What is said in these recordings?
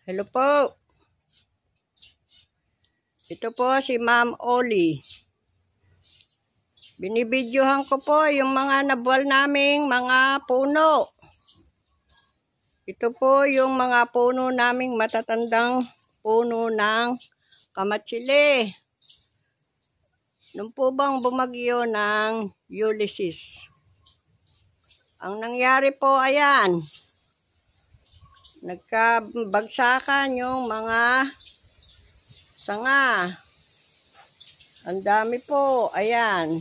Hello po. Ito po si Ma'am Oli. Binibidyohan ko po yung mga nabuwal naming mga puno. Ito po yung mga puno naming matatandang puno ng kamatsili. Nung po bang bumagyo ng Ulysses. Ang nangyari po ayan. Nagkabagsakan yung mga sanga. Ang dami po. Ayan.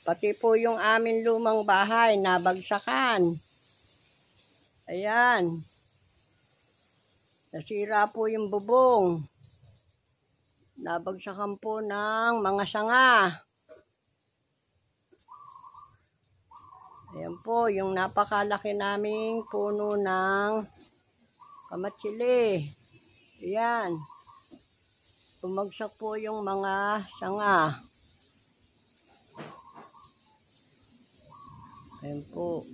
Pati po yung amin lumang bahay nabagsakan. Ayan. Nasira po yung bubong. Nabagsakan po ng mga sanga. Ayan po, yung napakalaki naming puno ng kamatsili. Ayan. Bumagsak po yung mga sanga. Ayan po.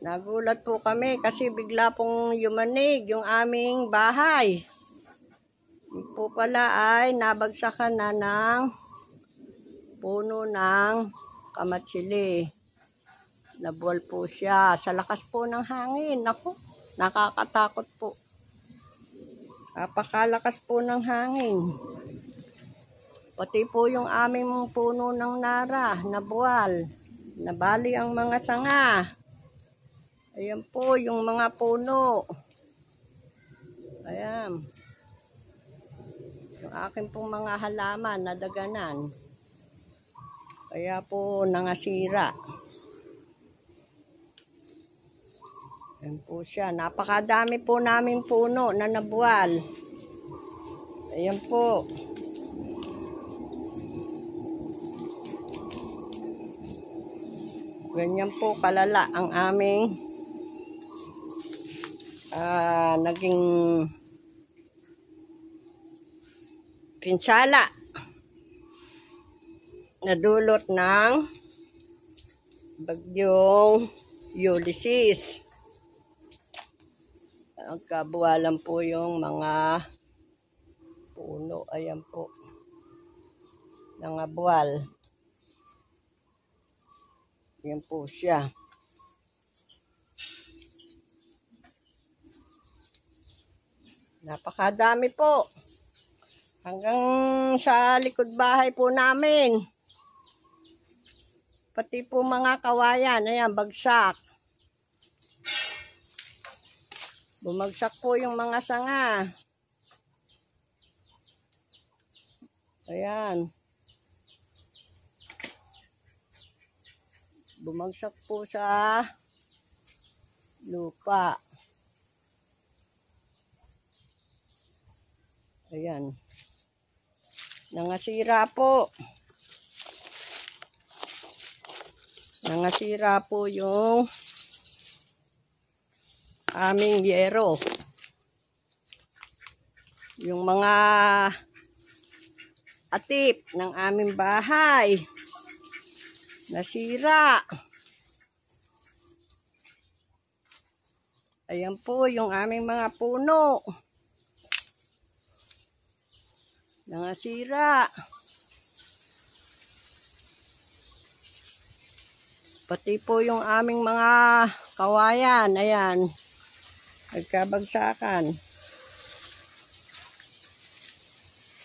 Nagulat po kami kasi bigla pong yumanig yung aming bahay. Yung po pala ay nabagsakan na ng puno ng kamatsili. Nabuwal po siya. Sa lakas po ng hangin. Naku, nakakatakot po. Napakalakas po ng hangin. Pati po yung aming puno ng nara, nabuwal. Nabali ang mga sanga. Ayan po yung mga puno. Ayan. Yung akin pong mga halaman, nadaganan. Kaya po nangasira. Ayan po siya. Napakadami po namin puno na nabuwal. Ayan po. Ganyan po kalala ang aming naging pinsala. Nadulot ng bagyong Ulysses. Nagkabuwalan po yung mga puno. Ayan po. Nangabuwal. Ayan po siya. Napakadami po. Hanggang sa likod bahay po namin. Pati po mga kawayan, ayan, bagsak. Bumagsak po yung mga sanga. Ayan. Bumagsak po sa lupa. Ayan. Nangasira po. Nangasira po yung aming yero. Yung mga atip ng aming bahay. Nasira. Ayan po yung aming mga puno. Nangasira. Pati po yung aming mga kawayan. Ayan. Nagkabagsakan.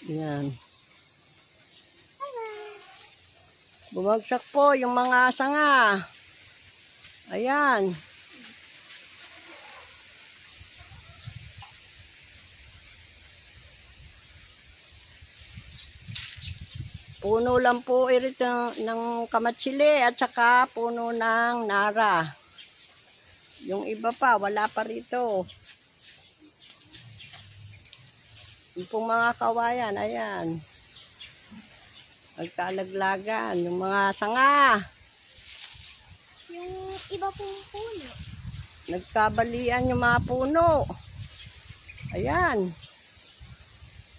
Ayan. Bumagsak po yung mga sanga. Ayan. Puno lang po ito ng kamatsili at saka puno ng nara. Yung iba pa, wala pa rito. Yung pong mga kawayan, ayan. Nagkalaglagan, yung mga sanga. Yung iba pong puno. Nagkabalian yung mga puno. Ayan.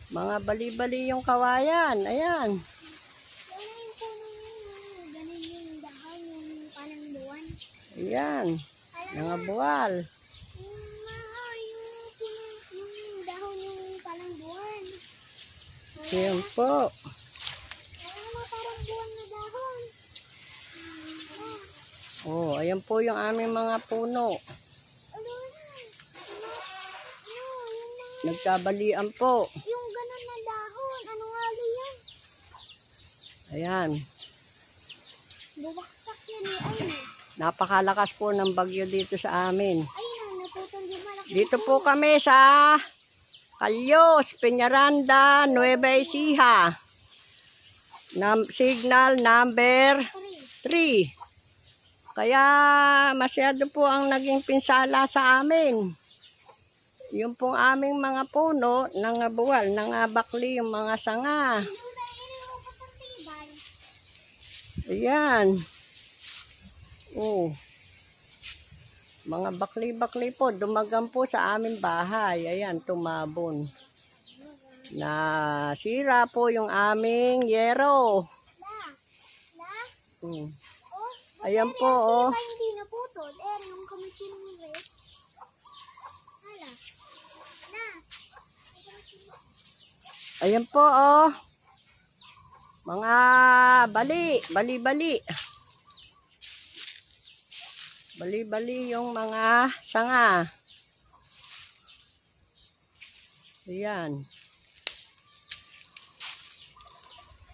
Mga bali-bali yung kawayan, ayan. Ano yung puno nyo? Ganun yung dahon, yung panang buwan. Ayan. Mga buwal. Yung dahon yung parang buwan. Yan po. Parang buwan na dahon. Oh, ayan po yung aming mga puno. Ano yan? Yung mga, Nagkabalian po. yung ganun na dahon. Ano nga yan? Ayan. Bubaksak yan eh. Ayun. Napakalakas po ng bagyo dito sa amin. Ayun, naputol yung malaki. Dito po kami sa Calyos, Peñaranda, Nueva Ecija. Signal number 3. Kaya masyado po ang naging pinsala sa amin. Yung pong aming mga puno, nangabuwal, nangabakli yung mga sanga. Ayan. Oh. Mga bakli-bakli po, dumagan po sa aming bahay. Ayan, tumabon. Nasira po yung aming yero. Ayan po, oh. Hindi naputol. Yung kamutsin mo rin. Hala. Na. Ayan po, oh. Mga bali-bali. Bali-bali yung mga sanga. Ayan.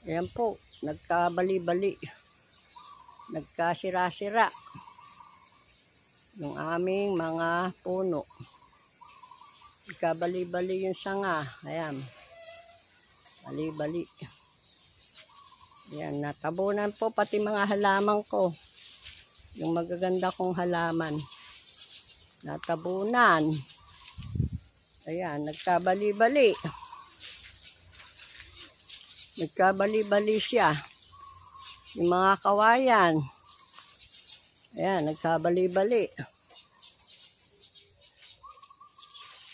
Ayan po, nagkabali-bali. Nagkasira-sira yung aming mga puno. Nagkabali-bali yung sanga. Ayan. Bali-bali. Ayan, natabunan po pati mga halaman ko. Yung magaganda kong halaman. Natabunan. Ayan, nagkabali-bali. Nagkabali-bali siya. Yung mga kawayan. Ayan, nagkabali-bali.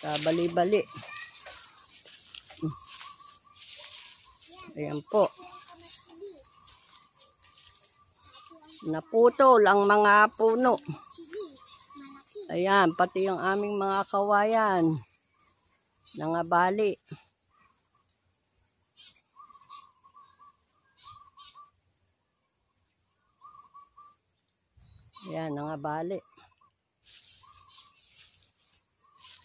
Nagkabali-bali. Ayan po. Naputol ang mga puno. Ayan, pati yung aming mga kawayan. Nangabali. Ayan, nangabali.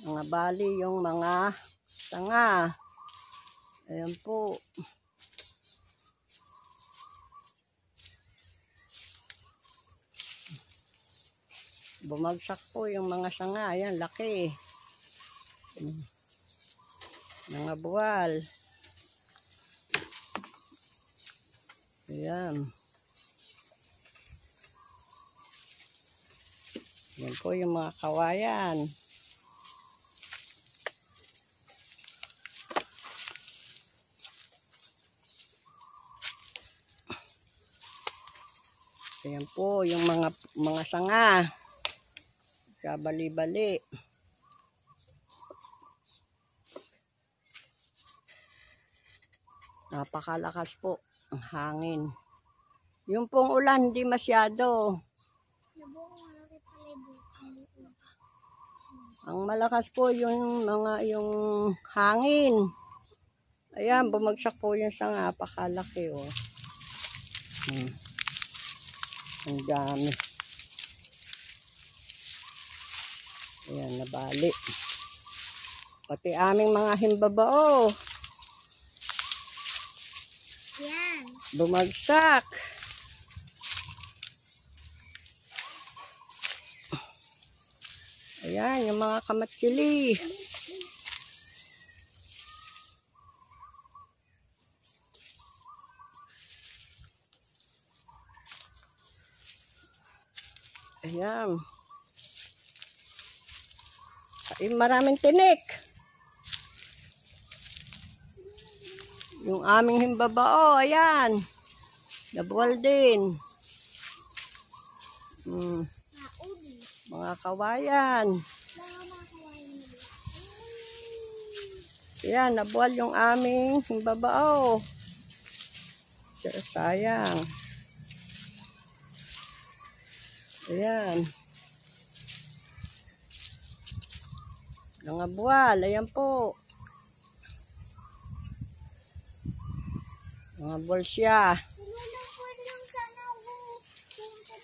Nangabali yung mga sanga. Ayan po. Bumagsak po yung mga sanga. Ayan, laki. Mga buwal. Ayan. Ayan po yung mga kawayan. Ayan po yung mga sanga. Kabali-bali. Napakalakas po ang hangin. Yung pong ulan, hindi masyado. Ang malakas po yung hangin. Ayan, bumagsak po yung sanga. Napakalaki, oh. Ang dami. Ayan, nabali. Pati aming mga himbabao. Yan. Bumagsak. Ayan, yung mga kamatsili. Ayan. Ay, maraming tinik. Yung aming himbabao, ayan. Nabuwal din. Mga kawayan. Ayan, nabuwal yung aming himbabao. Sayang. Ayan. Mga buwal, ayan po. Mga buwal siya. Pwede lang sana ako.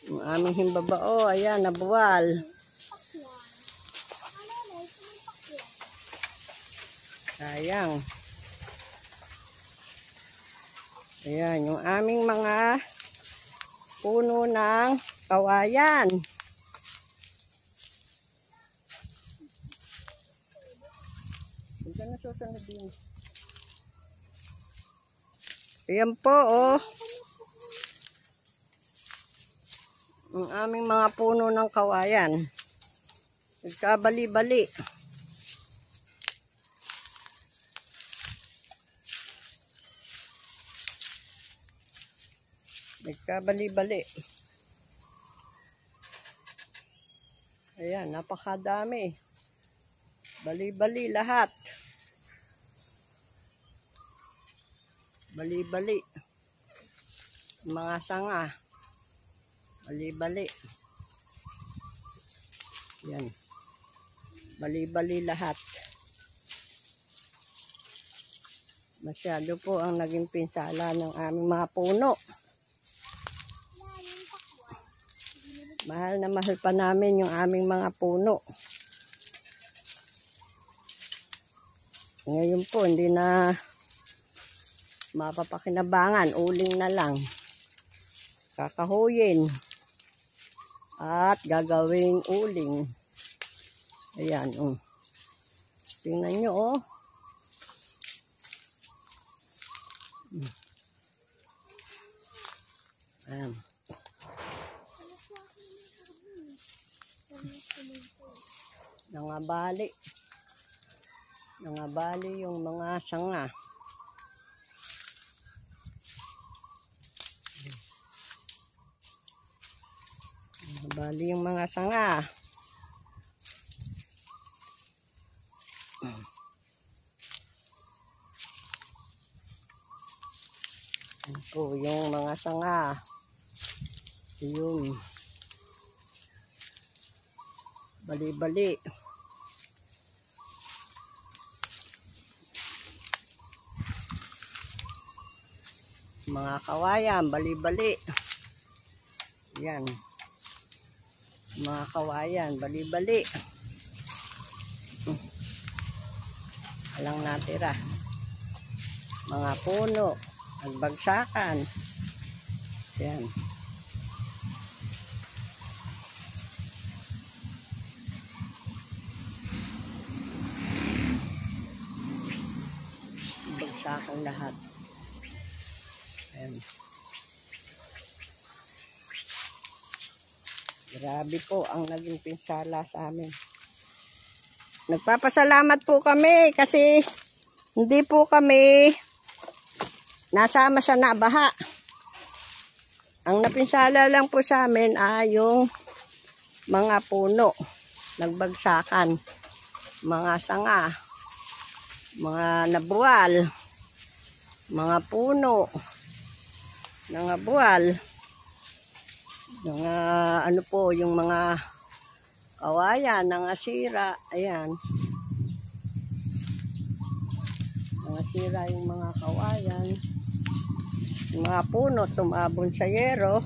Ang aming himbabao, ayan, nabuwal. Pakwan. Ano na, yung pakwan. Sayang. Ayan, yung aming mga puno ng kawayan. Huwag na susunod din. Ayan po, oh. Ang aming mga puno ng kawayan. Nagkabali-bali. Nagkabali-bali. Ayan, napakadami. Bali-bali lahat. Bali-bali. Mga sanga. Bali-bali. Yan. Bali-bali lahat. Masyado po ang naging pinsala ng aming mga puno. Mahal na mahal pa namin yung aming mga puno. Ngayon po, hindi na mapapakinabangan. Uling na lang. Kakahuyin. At gagawing uling. Ayan, oh. Tingnan nyo, oh. Ayan. Nangabali. Nangabali yung mga sanga. Nangabali yung mga sanga. Yan po yung mga sanga. Yung bali-bali. Mga kawayan, bali-bali. Yan. Mga kawayan, bali-bali. Walang natira. Mga puno, nagbagsakan. Yan. Bagsakan lahat. Ayan. Grabe po ang naging pinsala sa amin. Nagpapasalamat po kami kasi hindi po kami nasama sa nabaha. Ang napinsala lang po sa amin ay yung mga puno. Nagbagsakan. Mga sanga. Mga nabuwal. Mga puno. Mga buwal. Mga ano po, yung mga kawayan, nangasira. Ayan. Nangasira yung mga kawayan. Yung mga puno, tumabon sa yero.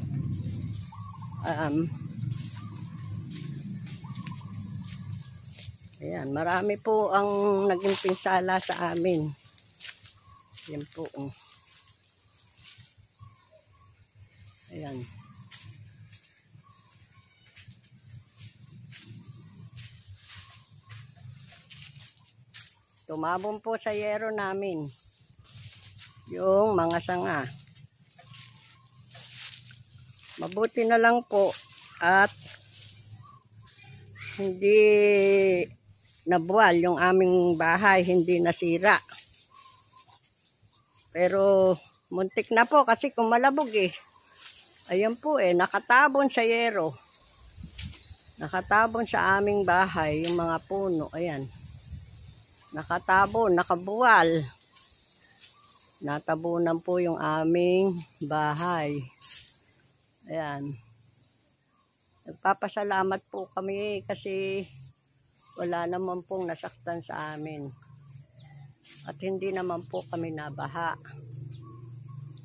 Ayan, marami po ang naging pinsala sa amin. Yan po. Ayan. Tumabon po sa yero namin yung mga sanga. Mabuti na lang po at hindi nabuwal yung aming bahay, hindi nasira. Pero muntik na po kasi kumalabog eh. Ayan po eh, nakatabon sa yero. Nakatabon sa aming bahay yung mga puno. Ayan. Nakatabon, nakabuwal. Natabunan po yung aming bahay. Ayan. Nagpapasalamat po kami kasi wala naman pong nasaktan sa amin. At hindi naman po kami nabaha.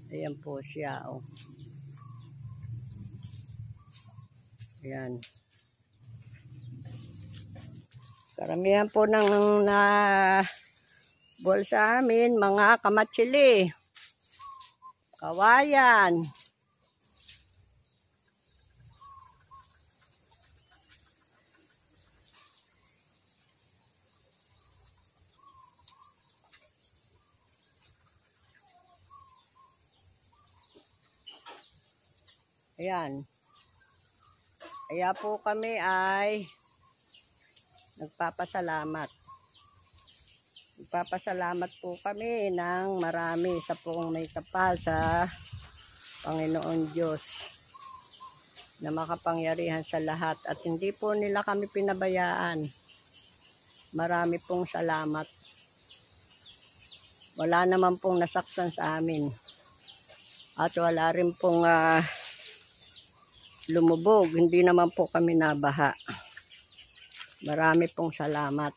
Ayan po siya, oh. Ayan. Karamihan po ng buwal sa amin, mga kamatsili, kawayan. Ayan. Kaya po kami ay nagpapasalamat. Nagpapasalamat po kami ng marami sa pong may kapal sa Panginoon Diyos na makapangyarihan sa lahat. At hindi po nila kami pinabayaan. Marami pong salamat. Wala naman pong nasaktan sa amin. At wala rin pong lumubog. Hindi naman po kami nabaha. Marami pong salamat.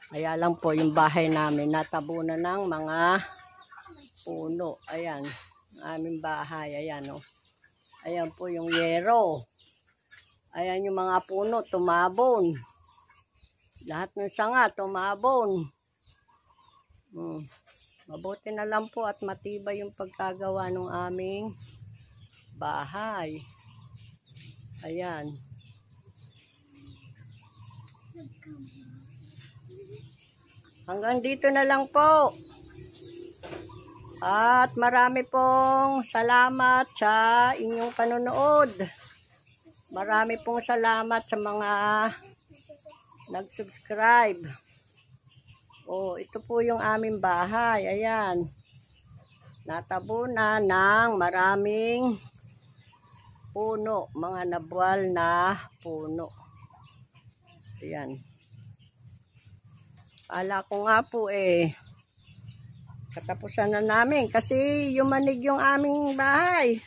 Kaya lang po yung bahay namin natabunan ng mga puno. Ayan. Ang aming bahay. Ayan, oh. Ayan po yung yero. Ayan yung mga puno. Tumabon. Lahat ng sanga tumabon. Mabuti na lang po at matibay yung pagkagawa ng aming bahay. Ayan. Hanggang dito na lang po. At marami pong salamat sa inyong panonood. Marami pong salamat sa mga nag-subscribe. Oh, ito po yung aming bahay. Ayan. Natabunan ng maraming puno. Mga nabuwal na puno. Ayan. Kala ko nga po katapusan na namin kasi yumanig yung aming bahay.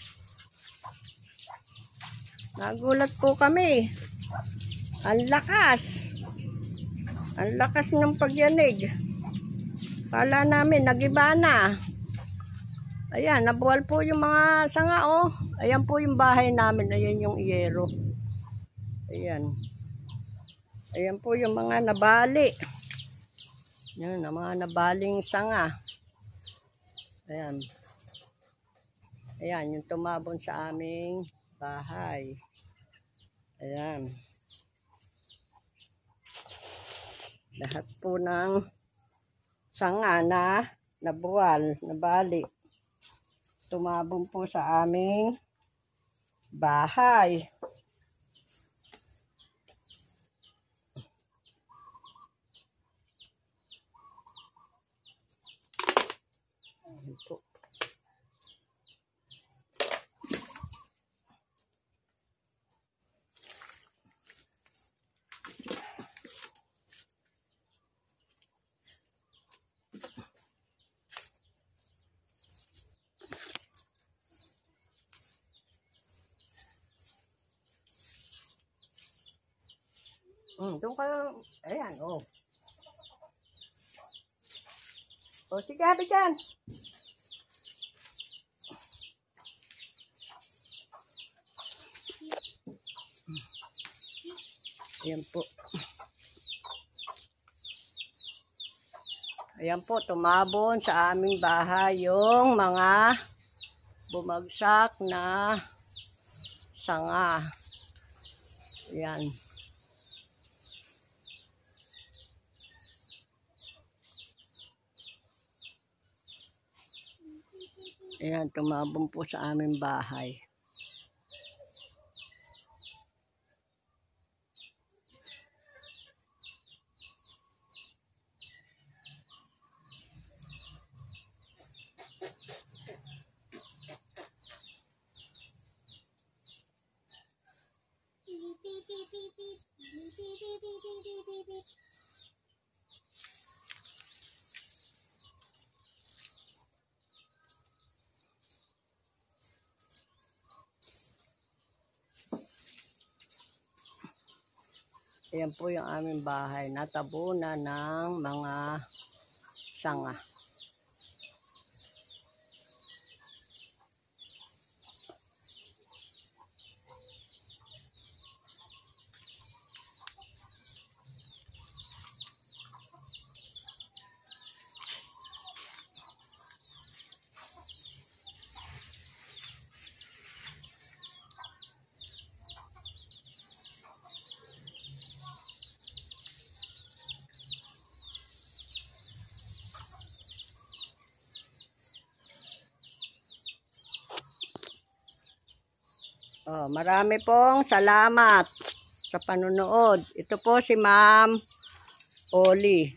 Nagulat po kami. Ang lakas. Ang lakas ng pagyanig. Kala namin nagiba na. Ayan, nabuwal po yung mga sanga, oh. Ayan po yung bahay namin. Ayan yung yero. Ayan. Ayan po yung mga nabali. Yan, ang mga nabaling sanga. Ayan. Ayan, yung tumabon sa aming bahay. Ayan. Lahat po ng sanga na nabuwal, nabali. Tumabon po sa aming bahay. Ito. Doon ka lang. Ayan, oh. O, sige, habi dyan. Ayan po. Ayan po, tumabon sa aming bahay yung mga bumagsak na sanga. Ayan. Ayan, tumabon po sa aming bahay. Ayan po yung aming bahay. Natabunan ng mga sanga. Oh, marami pong salamat sa panunood. Ito po si Ma'am Oli.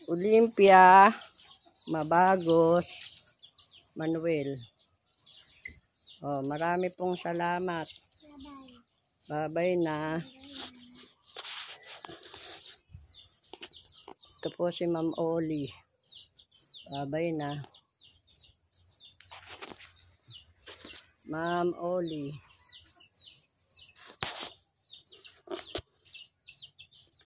Olympia Mabagos Manuel. Oh, marami pong salamat. Bye-bye na. Ito po si Ma'am Oli. Bye-bye na. Ma'am Oli.